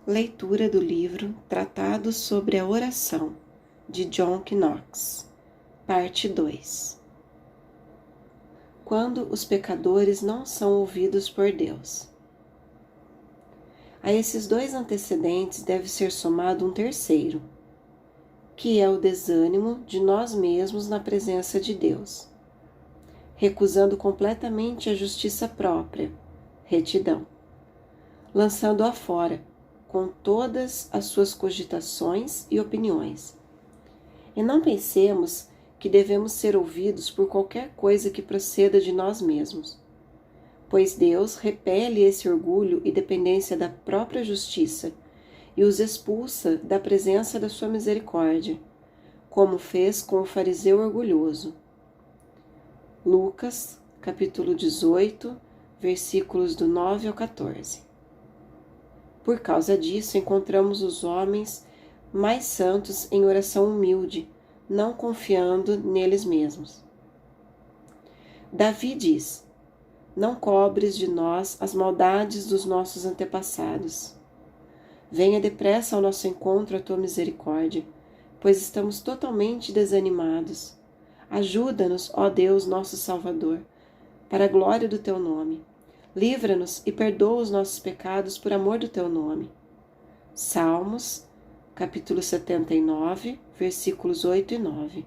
Leitura do livro Tratado sobre a Oração, de John Knox, parte 2. Quando os pecadores não são ouvidos por Deus. A esses dois antecedentes deve ser somado um terceiro, que é o desânimo de nós mesmos na presença de Deus, recusando completamente a justiça própria, retidão, lançando-a fora, com todas as suas cogitações e opiniões. E não pensemos que devemos ser ouvidos por qualquer coisa que proceda de nós mesmos, pois Deus repele esse orgulho e dependência da própria justiça e os expulsa da presença da sua misericórdia, como fez com o fariseu orgulhoso. Lucas, capítulo 18, versículos do 9 ao 14. Por causa disso, encontramos os homens mais santos em oração humilde, não confiando neles mesmos. Davi diz: não cobres de nós as maldades dos nossos antepassados. Venha depressa ao nosso encontro a tua misericórdia, pois estamos totalmente desanimados. Ajuda-nos, ó Deus, nosso Salvador, para a glória do teu nome. Livra-nos e perdoa os nossos pecados por amor do teu nome. Salmos, capítulo 79, versículos 8 e 9.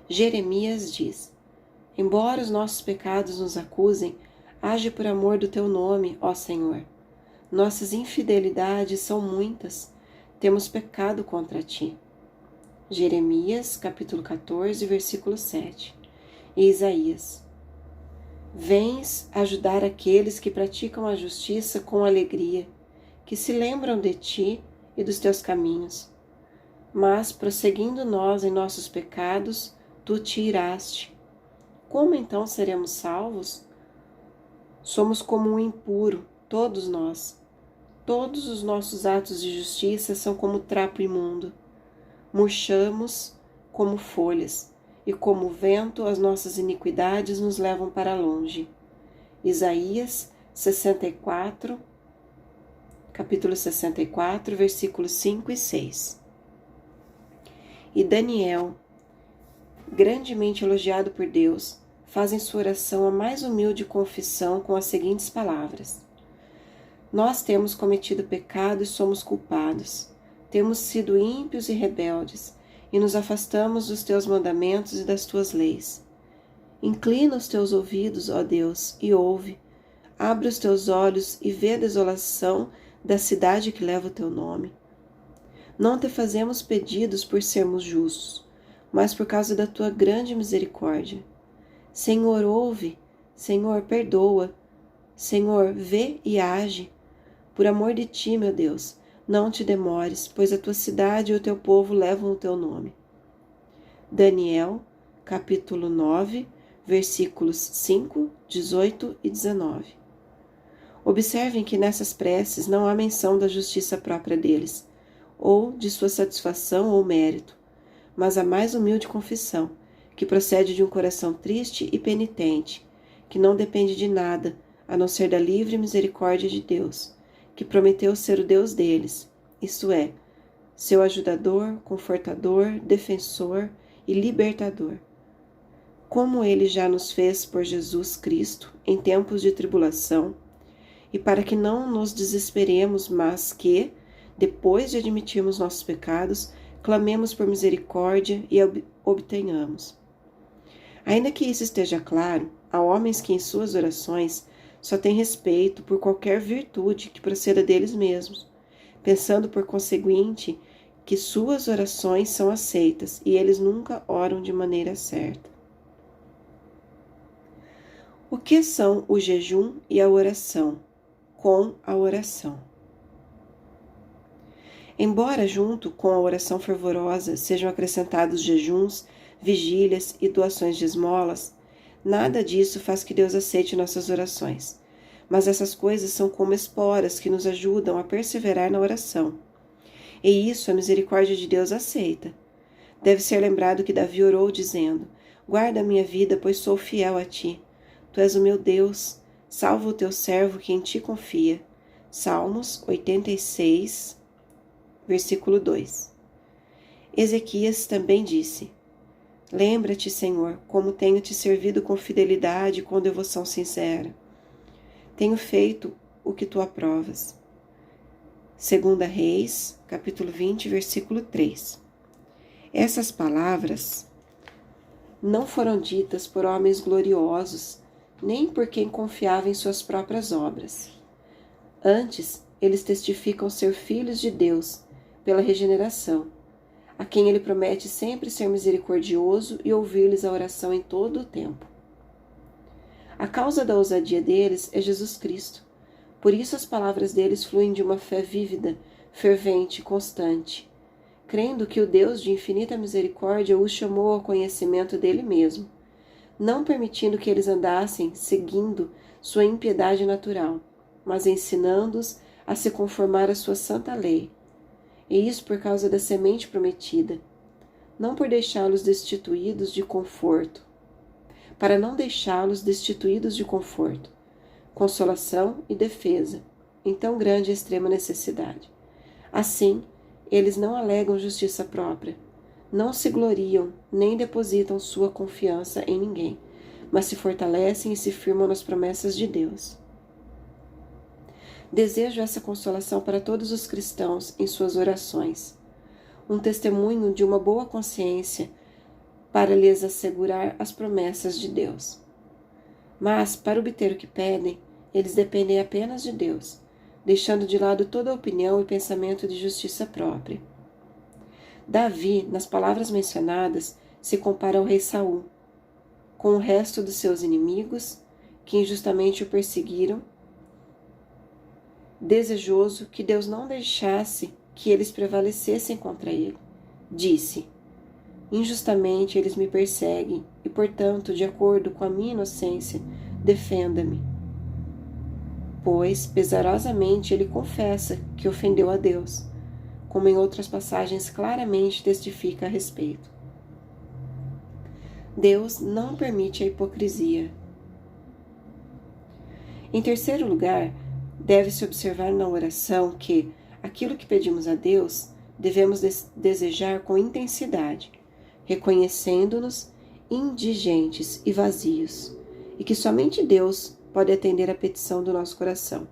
Jeremias diz: embora os nossos pecados nos acusem, age por amor do teu nome, ó Senhor. Nossas infidelidades são muitas, temos pecado contra ti. Jeremias, capítulo 14, versículo 7. E Isaías: vens ajudar aqueles que praticam a justiça com alegria, que se lembram de ti e dos teus caminhos. Mas, prosseguindo nós em nossos pecados, tu te iraste. Como então seremos salvos? Somos como um impuro, todos nós. Todos os nossos atos de justiça são como trapo imundo. Murchamos como folhas, e como o vento as nossas iniquidades nos levam para longe. Isaías 64, capítulo 64, versículos 5 e 6. E Daniel, grandemente elogiado por Deus, faz em sua oração a mais humilde confissão com as seguintes palavras: nós temos cometido pecado e somos culpados. Temos sido ímpios e rebeldes, e nos afastamos dos teus mandamentos e das tuas leis. Inclina os teus ouvidos, ó Deus, e ouve. Abre os teus olhos e vê a desolação da cidade que leva o teu nome. Não te fazemos pedidos por sermos justos, mas por causa da tua grande misericórdia. Senhor, ouve. Senhor, perdoa. Senhor, vê e age. Por amor de ti, meu Deus, não te demores, pois a tua cidade e o teu povo levam o teu nome. Daniel, capítulo 9, versículos 5, 18 e 19. Observem que nessas preces não há menção da justiça própria deles, ou de sua satisfação ou mérito, mas a mais humilde confissão, que procede de um coração triste e penitente, que não depende de nada, a não ser da livre misericórdia de Deus, que prometeu ser o Deus deles, isto é, seu ajudador, confortador, defensor e libertador. Como ele já nos fez por Jesus Cristo em tempos de tribulação, e para que não nos desesperemos, mas que, depois de admitirmos nossos pecados, clamemos por misericórdia e obtenhamos. Ainda que isso esteja claro, há homens que em suas orações só têm respeito por qualquer virtude que proceda deles mesmos, pensando por conseguinte que suas orações são aceitas e eles nunca oram de maneira certa. O que são o jejum e a oração? Com a oração. Embora junto com a oração fervorosa sejam acrescentados jejuns, vigílias e doações de esmolas, nada disso faz que Deus aceite nossas orações, mas essas coisas são como esporas que nos ajudam a perseverar na oração. E isso a misericórdia de Deus aceita. Deve ser lembrado que Davi orou dizendo: guarda a minha vida, pois sou fiel a ti. Tu és o meu Deus, salva o teu servo que em ti confia. Salmos 86, versículo 2. Ezequias também disse: Lembra-te, Senhor, como tenho te servido com fidelidade e com devoção sincera. Tenho feito o que tu aprovas. 2 Reis, capítulo 20, versículo 3. Essas palavras não foram ditas por homens gloriosos, nem por quem confiava em suas próprias obras. Antes, eles testificam ser filhos de Deus pela regeneração, a quem ele promete sempre ser misericordioso e ouvir-lhes a oração em todo o tempo. A causa da ousadia deles é Jesus Cristo. Por isso as palavras deles fluem de uma fé vívida, fervente e constante, crendo que o Deus de infinita misericórdia os chamou ao conhecimento dele mesmo, não permitindo que eles andassem seguindo sua impiedade natural, mas ensinando-os a se conformar à sua santa lei. E isso por causa da semente prometida, não por deixá-los destituídos de conforto, para não deixá-los destituídos de conforto, consolação e defesa, em tão grande e extrema necessidade. Assim, eles não alegam justiça própria, não se gloriam, nem depositam sua confiança em ninguém, mas se fortalecem e se firmam nas promessas de Deus. Desejo essa consolação para todos os cristãos em suas orações, um testemunho de uma boa consciência para lhes assegurar as promessas de Deus. Mas, para obter o que pedem, eles dependem apenas de Deus, deixando de lado toda opinião e pensamento de justiça própria. Davi, nas palavras mencionadas, se compara ao rei Saul, com o resto dos seus inimigos, que injustamente o perseguiram, desejoso que Deus não deixasse que eles prevalecessem contra ele. Disse: Injustamente eles me perseguem e, portanto, de acordo com a minha inocência, defenda-me. Pois, pesarosamente, ele confessa que ofendeu a Deus, como em outras passagens claramente testifica a respeito. Deus não permite a hipocrisia. Em terceiro lugar, deve-se observar na oração que aquilo que pedimos a Deus devemos desejar com intensidade, reconhecendo-nos indigentes e vazios, e que somente Deus pode atender a petição do nosso coração,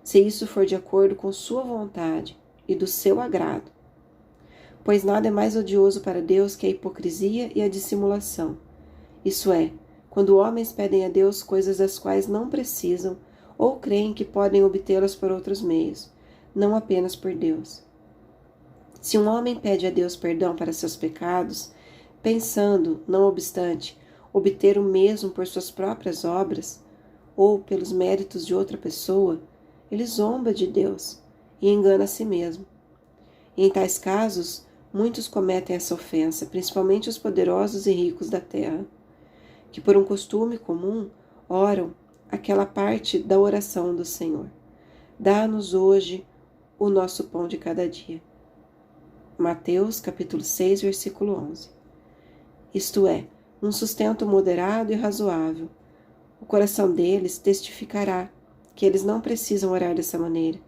se isso for de acordo com sua vontade e do seu agrado. Pois nada é mais odioso para Deus que a hipocrisia e a dissimulação, isso é, quando homens pedem a Deus coisas das quais não precisam ou creem que podem obtê-las por outros meios, não apenas por Deus. Se um homem pede a Deus perdão para seus pecados, pensando, não obstante, obter o mesmo por suas próprias obras ou pelos méritos de outra pessoa, ele zomba de Deus e engana a si mesmo. E em tais casos, muitos cometem essa ofensa, principalmente os poderosos e ricos da terra, que por um costume comum oram aquela parte da oração do Senhor: Dá-nos hoje o nosso pão de cada dia. Mateus capítulo 6, versículo 11. Isto é, um sustento moderado e razoável. O coração deles testificará que eles não precisam orar dessa maneira,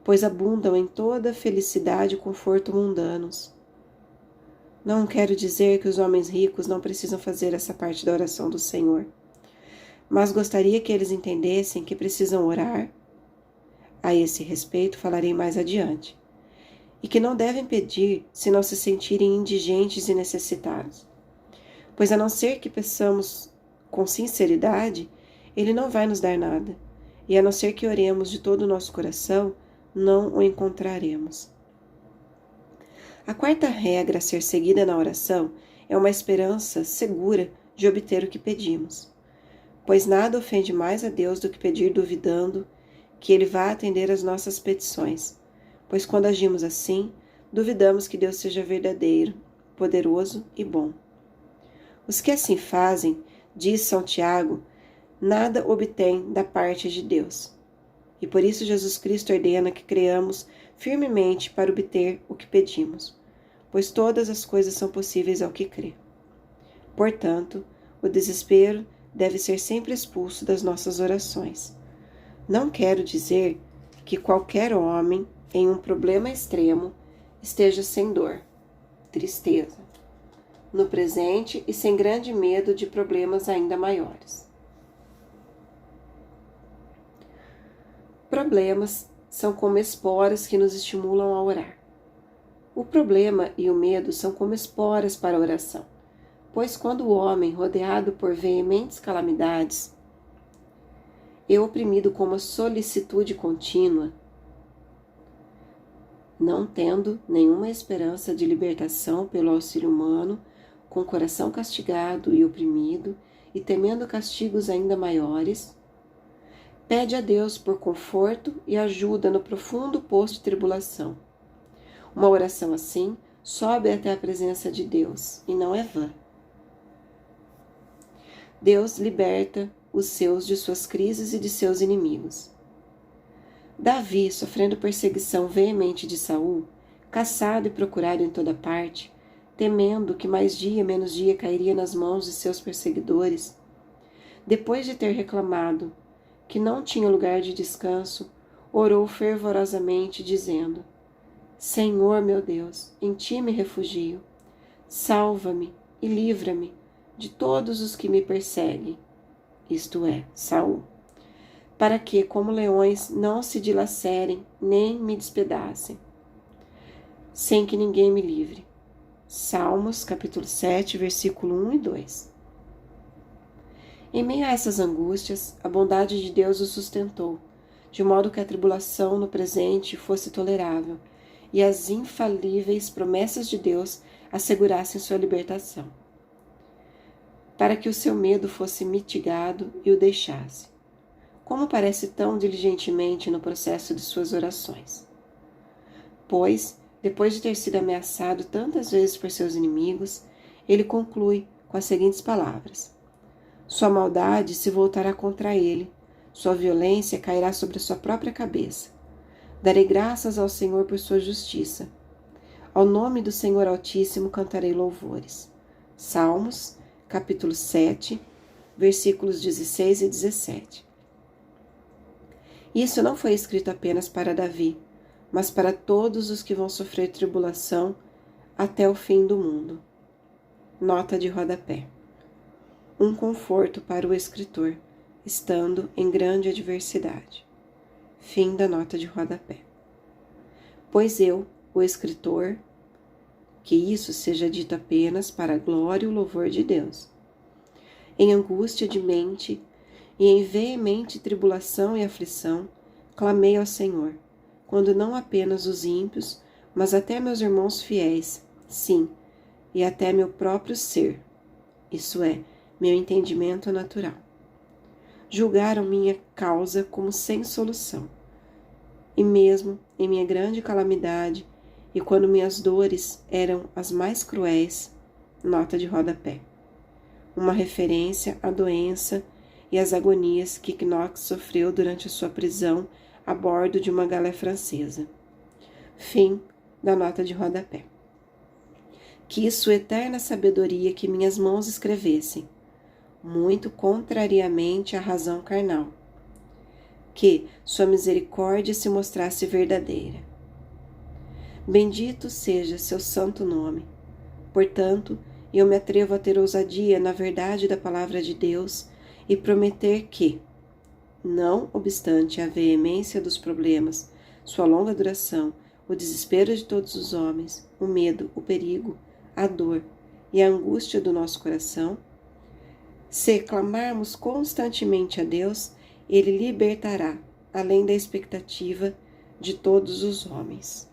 pois abundam em toda felicidade e conforto mundanos. Não quero dizer que os homens ricos não precisam fazer essa parte da oração do Senhor, mas gostaria que eles entendessem que precisam orar. A esse respeito falarei mais adiante. E que não devem pedir se não se sentirem indigentes e necessitados. Pois a não ser que peçamos com sinceridade, Ele não vai nos dar nada. E a não ser que oremos de todo o nosso coração, não o encontraremos. A quarta regra a ser seguida na oração é uma esperança segura de obter o que pedimos. Pois nada ofende mais a Deus do que pedir duvidando que Ele vá atender às nossas petições, pois quando agimos assim, duvidamos que Deus seja verdadeiro, poderoso e bom. Os que assim fazem, diz São Tiago, nada obtêm da parte de Deus. E por isso Jesus Cristo ordena que creamos firmemente para obter o que pedimos, pois todas as coisas são possíveis ao que crê. Portanto, o desespero deve ser sempre expulso das nossas orações. Não quero dizer que qualquer homem, em um problema extremo, esteja sem dor, tristeza, no presente e sem grande medo de problemas ainda maiores. Problemas são como esporas que nos estimulam a orar. O problema e o medo são como esporas para a oração, pois quando o homem, rodeado por veementes calamidades, e oprimido com uma solicitude contínua, não tendo nenhuma esperança de libertação pelo auxílio humano, com o coração castigado e oprimido, e temendo castigos ainda maiores, pede a Deus por conforto e ajuda no profundo poço de tribulação. Uma oração assim sobe até a presença de Deus, e não é vã. Deus liberta os seus de suas crises e de seus inimigos. Davi, sofrendo perseguição veemente de Saul, caçado e procurado em toda parte, temendo que mais dia menos dia cairia nas mãos de seus perseguidores, depois de ter reclamado que não tinha lugar de descanso, orou fervorosamente, dizendo: Senhor meu Deus, em ti me refugio, salva-me e livra-me de todos os que me perseguem, isto é, Saul, para que, como leões, não se dilacerem nem me despedacem, sem que ninguém me livre. Salmos, capítulo 7, versículo 1 e 2. Em meio a essas angústias, a bondade de Deus o sustentou, de modo que a tribulação no presente fosse tolerável, e as infalíveis promessas de Deus assegurassem sua libertação, para que o seu medo fosse mitigado e o deixasse. Como parece tão diligentemente no processo de suas orações. Pois, depois de ter sido ameaçado tantas vezes por seus inimigos, ele conclui com as seguintes palavras: sua maldade se voltará contra ele, sua violência cairá sobre a sua própria cabeça. Darei graças ao Senhor por sua justiça. Ao nome do Senhor Altíssimo cantarei louvores. Salmos, capítulo 7, versículos 16 e 17. Isso não foi escrito apenas para Davi, mas para todos os que vão sofrer tribulação até o fim do mundo. Nota de rodapé. Um conforto para o escritor, estando em grande adversidade. Fim da nota de rodapé. Pois eu, o escritor, que isso seja dito apenas para a glória e o louvor de Deus. Em angústia de mente e em veemente tribulação e aflição, clamei ao Senhor, quando não apenas os ímpios, mas até meus irmãos fiéis, sim, e até meu próprio ser, isso é, meu entendimento natural, julgaram minha causa como sem solução. E mesmo em minha grande calamidade, e quando minhas dores eram as mais cruéis, nota de rodapé, uma referência à doença e às agonias que Knox sofreu durante a sua prisão a bordo de uma galé francesa. Fim da nota de rodapé. Quis sua eterna sabedoria que minhas mãos escrevessem, muito contrariamente à razão carnal, que sua misericórdia se mostrasse verdadeira. Bendito seja seu santo nome. Portanto, eu me atrevo a ter ousadia na verdade da palavra de Deus e prometer que, não obstante a veemência dos problemas, sua longa duração, o desespero de todos os homens, o medo, o perigo, a dor e a angústia do nosso coração, se clamarmos constantemente a Deus, Ele libertará, além da expectativa de todos os homens.